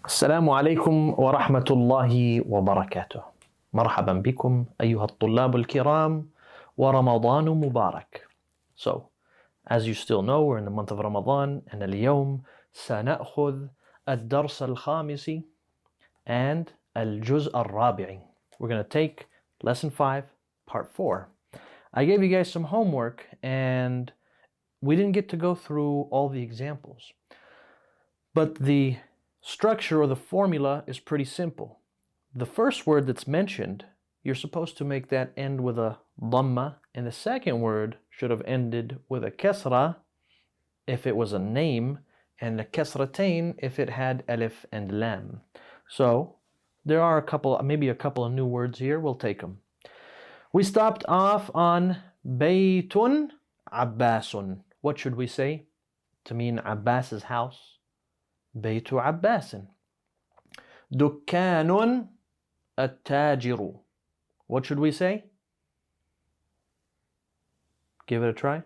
السلام عليكم ورحمة الله وبركاته. مرحبا بكم أيها الطلاب الكرام ورمضان مبارك. So, as you still know, we're in the month of Ramadan, and اليوم سنأخذ الدرس الخامس and الجزء الرابع. We're going to take lesson 5, part 4. I gave you guys some homework and we didn't get to go through all the examples. But the structure or the formula is pretty simple. The first word that's mentioned, you're supposed to make that end with a dhamma, and the second word should have ended with a kasra if it was a name, and a kasratain if it had alif and lam. So there are maybe a couple of new words here. We'll take them. We stopped off on Baytun Abbasun. What should we say to mean Abbas's house? بيت عباس. دكان التاجر. What should we say? Give it a try.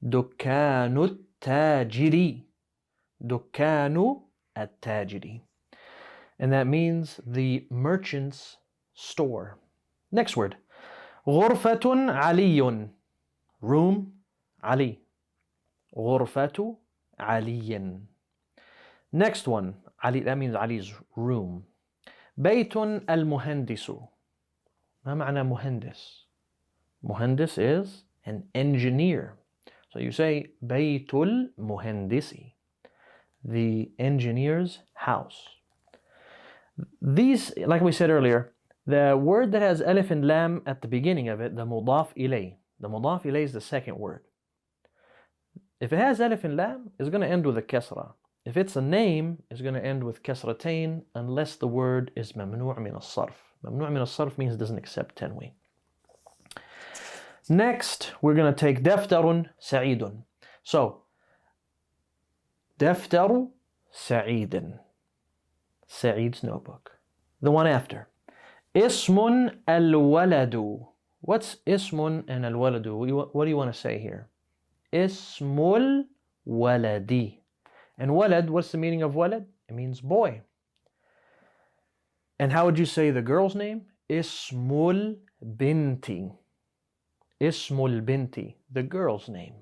دكان التاجر. دكان التاجر. And that means the merchant's store. Next word. غرفة علي. Room علي. غرفة علي. Next one, Ali, that means Ali's room. بيت المهندس. ما معنى مهندس? مهندس is an engineer. So you say بيت المهندس, the engineer's house. These, like we said earlier, the word that has alif and lam at the beginning of it, the مضاف إليه. The مضاف إليه is the second word. If it has alif and lam, it's going to end with a kasra. If it's a name, it's going to end with kasratain unless the word is ممنوع من الصرف. ممنوع من الصرف means it doesn't accept tanween. Next, we're going to take دفتر سعيد. So, دفتر سعيد. Saeed's notebook. The one after. اسم الولد. What's اسم and الولد? What do you want to say here? اسم الولد. And walad, what's the meaning of walad? It means boy. And how would you say the girl's name? Ismul binti. Ismul binti, the girl's name.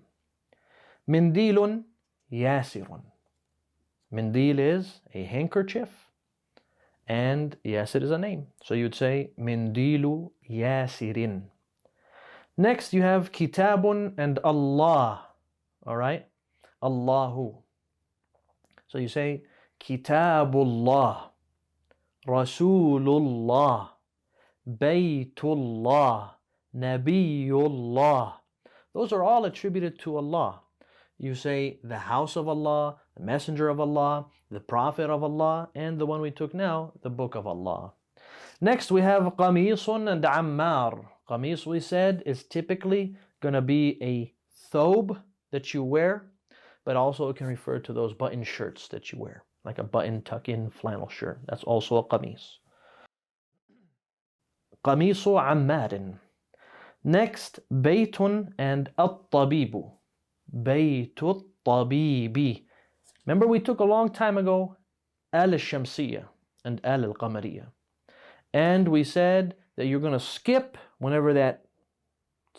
Mindilun yasirun. Mindil is a handkerchief, and yasir is a name. So you'd say Mindilu yasirin. Next you have kitabun and Allah. All right? Allahu. So you say Kitabullah, Rasulullah, Baytullah, Nabiyullah. Those are all attributed to Allah. You say the house of Allah, the messenger of Allah, the prophet of Allah, and the one we took now, the book of Allah. Next we have Qamisun and Ammar. Qamis, we said, is typically going to be a thobe that you wear, but also it can refer to those button shirts that you wear, like a button tuck-in flannel shirt. That's also a qamis. Qamisu ammarin. Next, baytun and at-tabibu. Baytu at-tabibi. Remember we took a long time ago al-shamsiyya and al-qamariyya. And we said that you're going to skip whenever that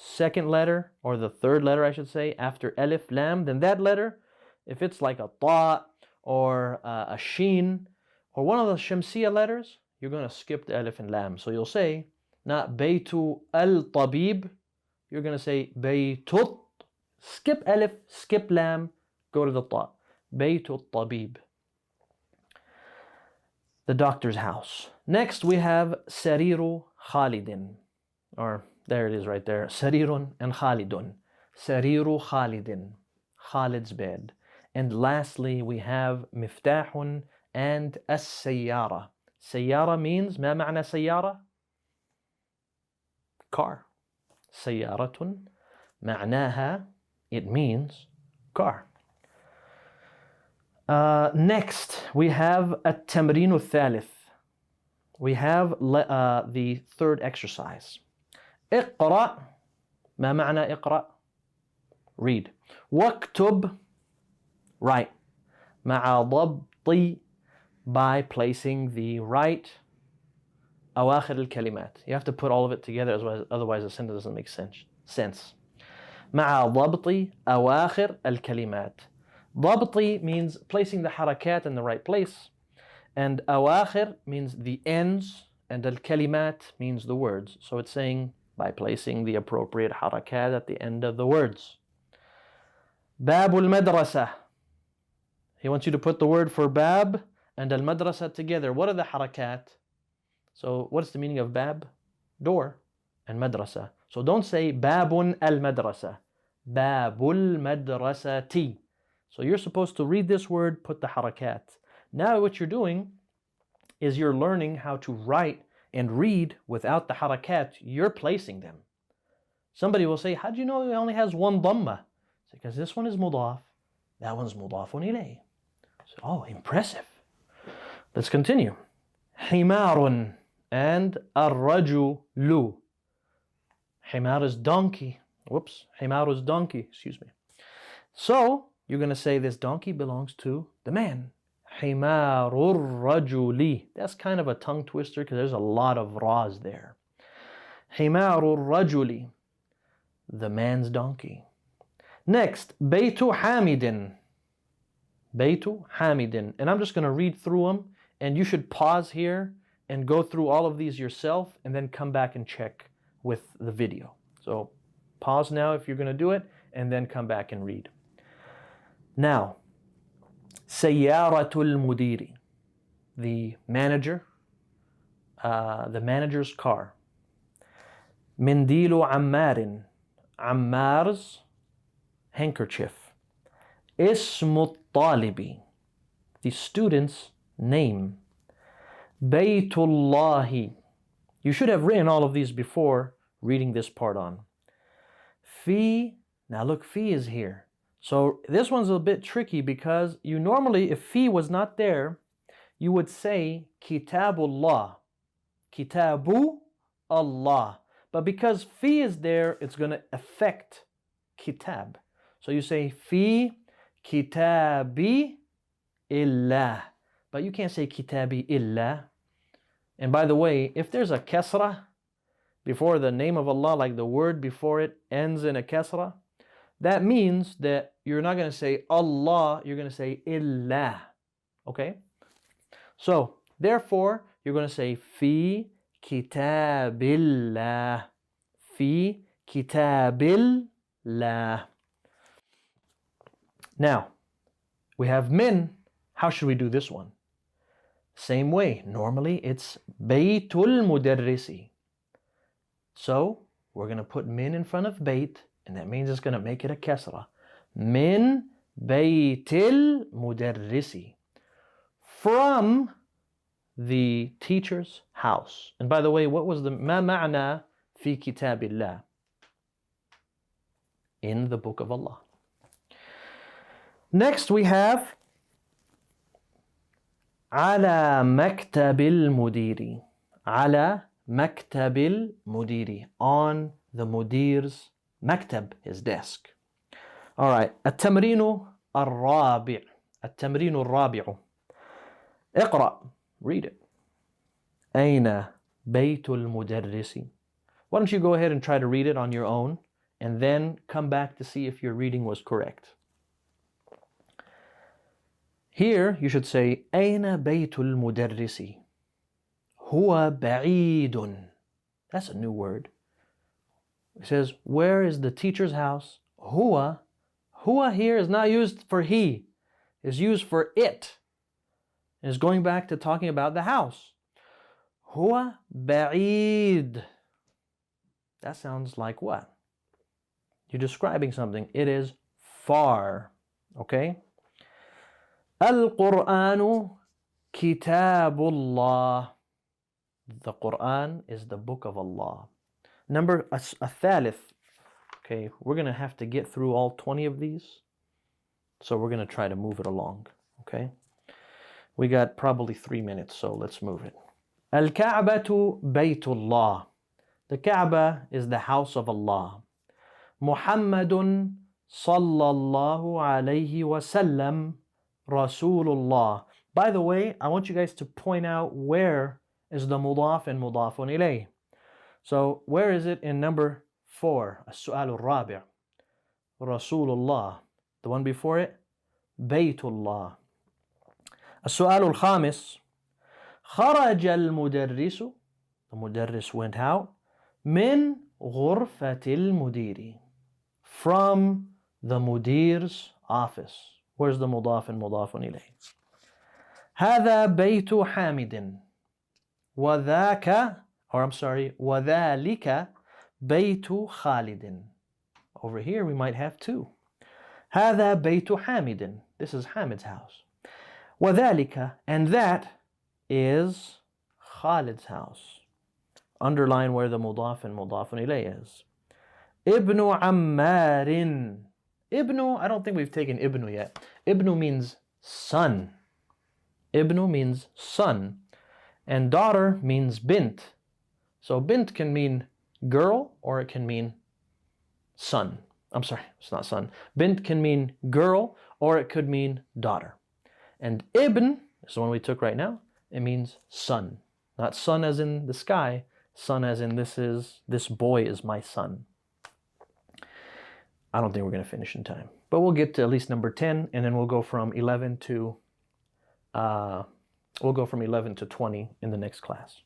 second letter, or the third letter I should say, after alif lam, then that letter, if it's like a ta or a sheen or one of the shamsiyya letters, you're going to skip the alif and lam. So you'll say not baytu al-tabib, you're going to say baytut, skip alif, skip lam, go to the ta. Baytu al-tabib, the doctor's house. Next we have sariru khalidin, or there it is right there. Sarirun and Khalidun. Sariru Khalidin. Khalid's bed. And lastly, we have Miftahun and As-Sayyara. Sayyara means, ما معنى سيارة? Car. Sayyaratun. معناها, it means car. Next, we have التمرين الثالث. We have the third exercise. اقرأ. ما معنى اقرأ? Read. واكتب. Write. مع ضبط by placing the right أواخر الكلمات. You have to put all of it together, otherwise the sentence doesn't make sense. مع ضبط أواخر الكلمات. ضبطي means placing the harakat in the right place, and أواخر means the ends, and الكلمات means the words. So it's saying by placing the appropriate harakat at the end of the words. باب المدرسة. He wants you to put the word for bab and al-madrasa together. What are the harakat? So what's the meaning of bab? Door. And madrasa. So don't say babun al-madrasa. Babul madrasati. So you're supposed to read this word, put the harakat. Now what you're doing is you're learning how to write and read without the harakat. You're placing them. Somebody will say, how do you know it only has one dhamma? Because this one is mudaf, that one's mudafun إليه. So, oh, impressive. Let's continue. حمار and الرجل. حمار is donkey. Whoops, حمار is donkey, excuse me. So, you're going to say this donkey belongs to the man. حمار الرجل. That's kind of a tongue twister because there's a lot of ra's there. حمار الرجل. The man's donkey. Next, بيت حامد. بيت حامد. And I'm just going to read through them, and you should pause here and go through all of these yourself and then come back and check with the video. So pause now if you're going to do it, and then come back and read. Now, سيارة المدير. The manager, the manager's car. منديل عمار. عمار's handkerchief. اسم الطالب. The student's name. بيت الله. You should have written all of these before reading this part on. في. Now look, fi is here. So this one's a bit tricky because you normally, if fi was not there, you would say Kitabullah. Kitabu Allah. But because fi is there, it's going to affect kitab. So you say fi kitabi illah. But you can't say kitabi illah. And by the way, if there's a kasra before the name of Allah, like the word before it ends in a kasra, that means that you're not going to say Allah, you're going to say illah. Okay? So, therefore, you're going to say fi kitabillah. Fi kitabillah. Now, we have min. How should we do this one? Same way. Normally, it's baytul mudarrisi. So, we're going to put min in front of bayt, and that means it's going to make it a kasra. Min baytil mudarrisi. From the teacher's house. And by the way, what was the ma ma'na fi kitabillah? In the book of Allah. Next we have على مكتب المدير. على مكتب المدير. On the mudir's maktab, his desk. All right. التمرين الرابع. التمرين الرابع. اقرأ. Read it. أين بيت المدرس? Why don't you go ahead and try to read it on your own, and then come back to see if your reading was correct. Here you should say أين بيت المدرس? هو بعيد. That's a new word. It says, where is the teacher's house? هو. Huwa here is not used for he. It's used for it. And it's going back to talking about the house. Huwa ba'id. That sounds like what? You're describing something. It is far. Okay? Al-Qur'anu kitabullah. The Quran is the book of Allah. Number الثالث. Okay, we're going to have to get through all 20 of these. So we're going to try to move it along. Okay? We got probably 3 minutes, so let's move it. Al-Ka'batu Baytullah. The Kaaba is the house of Allah. Muhammadun sallallahu alayhi wa sallam Rasulullah. By the way, I want you guys to point out where is the مضاف and مضاف إليه. So where is it in number 4? السؤال الرابع. رسول الله. The one before it, بيت الله. السؤال الخامس. خرج المدرس. The مدرس went out. من غرفة المدير. From the مدير's office. Where's the مضاف and مضاف إليه? هذا بيت حامد. وذاك, or I'm sorry, وذلك بيت خالد. Over here we might have two. هذا بيت حامد. This is Hamid's house. وذلك, and that is Khalid's house. Underline where the مضاف and مضاف إليه is. ابن عمار. Ibnu, I don't think we've taken Ibnu yet. Ibnu means son. Ibnu means son. And daughter means bint. So bint can mean girl or it can mean son. I'm sorry, it's not son. Bint can mean girl or it could mean daughter. And ibn is the one we took right now. It means son. Not son as in the sky. Son as in this boy is my son. I don't think we're going to finish in time. But we'll get to at least number 10 and then we'll go from 11 to 20 in the next class.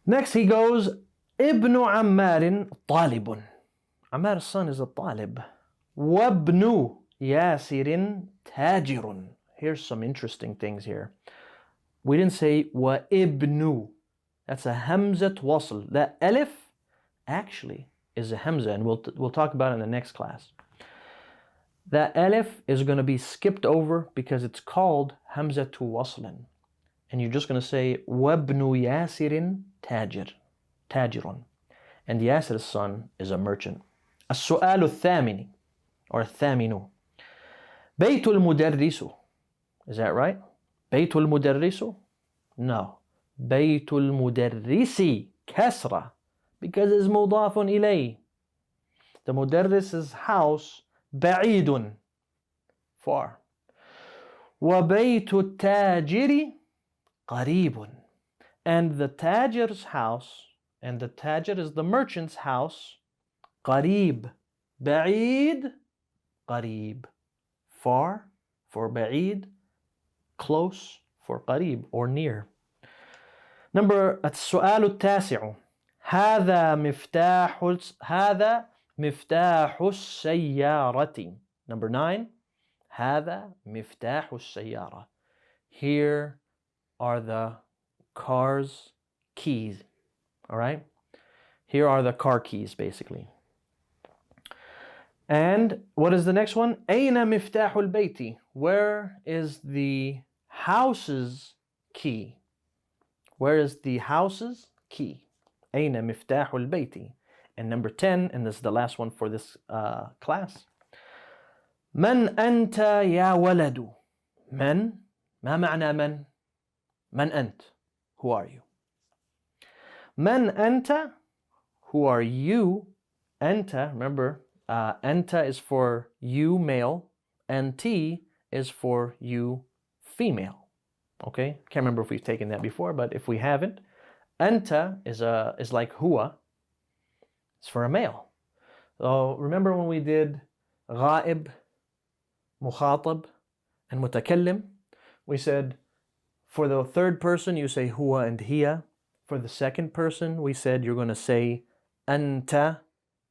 Next he goes, Ibn Ammar talibun. Ammar's son is a talib. Wabnu Yasirin tajirun. Here's some interesting things here. We didn't say wa ibnu. That's a hamzat wasl. That alif actually is a hamza, and we'll talk about it in the next class. That alif is going to be skipped over because it's called hamzatu waslin. And you're just going to say wabnu Yasirin tajirun. And Yasir's son is a merchant. السؤال الثامن or الثامن. بيت المدرس. Is that right? بيت المدرس? No. بيت المدرس كسرة because it's مضاف إليه. The مدرس's house بعيد, far. وبيت التاجر قريب. And the tajir's house, and the tajir is the merchant's house, قريب. بعيد, قريب. Far for بعيد, close for قريب or near. Number السؤال التاسع. هذا مفتاح السيارة. Number 9. هذا مفتاح السيارة. Here are the car's keys. All right? Here are the car keys, basically. And what is the next one? أين مفتاح البيت? Where is the house's key? Where is the house's key? أين مفتاح البيت? And number 10, and this is the last one for this class. من أنت يا ولد? من? ما معنى من? من أنت? Who are you? من أنت? Who are you? أنت, remember, أنت is for you, male, and T is for you, female. Okay? Can't remember if we've taken that before, but if we haven't, أنت is like huwa. It's for a male. So remember when we did غائب, مخاطب, and متكلم? We said for the third person you say huwa and hiya. For the second person we said you're going to say أنت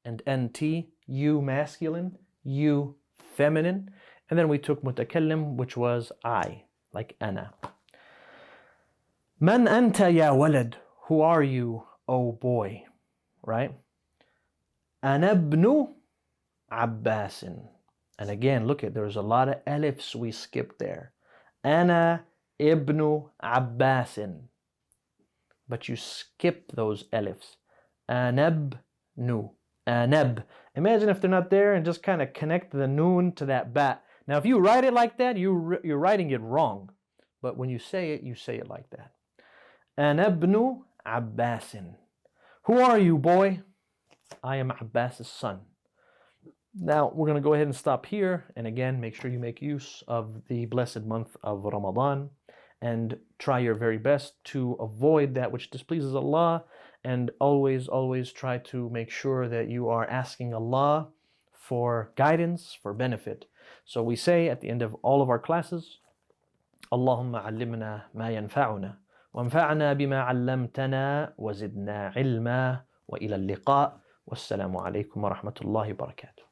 and أنتِ, you masculine, you feminine. And then we took متكلم, which was I, like أنا. من أنت يا ولد? Who are you, oh boy? Right? أنا ابن عباس. And again, look at, there's a lot of alifs we skipped there. أنا ابن عباس. But you skip those alifs. أنا ابن. أنب. Imagine if they're not there and just kind of connect the noon to that bat. Now if you write it like that, you're writing it wrong. But when you say it like that. أنا ابن عباس. Who are you, boy? I am Abbas's son. Now, we're going to go ahead and stop here. And again, make sure you make use of the blessed month of Ramadan and try your very best to avoid that which displeases Allah, and always try to make sure that you are asking Allah for guidance, for benefit. So we say at the end of all of our classes, Allahumma allimna ma yanfa'una وانفعنا بما علمتنا وزدنا علما وإلى اللقاء والسلام عليكم ورحمة الله وبركاته.